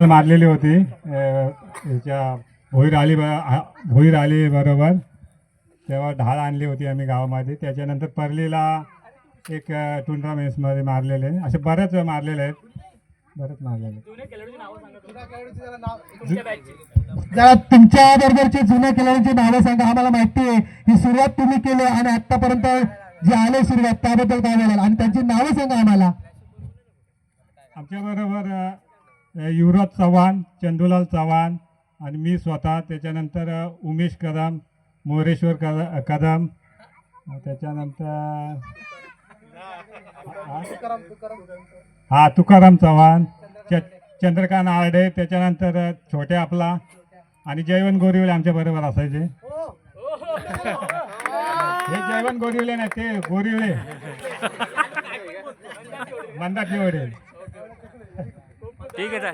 मारलेली होती ह्याच्या भोईर आली बरोबर, तेव्हा ढाल आणली होती आम्ही गावामध्ये. त्याच्यानंतर परलीला एक टुर्नामेंट्समध्ये मारलेले, असे बरेच मारलेले आहेत, बरेच मारलेले. जरा तुमच्या बरोबरचे जुन्या खेळाडूंची नावं सांगा, आम्हाला माहिती आहे ही सुरुवात तुम्ही केली आणि आतापर्यंत जे आले सुरुवात त्याबद्दल काय बोलाल आणि त्यांची नावं सांगा आम्हाला. आमच्या बरोबर युवराज चव्हाण, चंदूलाल चव्हाण आणि मी स्वतः. त्याच्यानंतर उमेश कदम, मोरेश्वर कदम, त्याच्यानंतर तुकाराम चव्हाण, चंद्रकांत आरडे, त्याच्यानंतर छोटे आपला आणि जयवंत गोरिवले आमच्या बरोबर असायचे. हे जयवंत गोरिवले नाही, ते गोरिवले मंदाची वडील. ठीक आहे सर.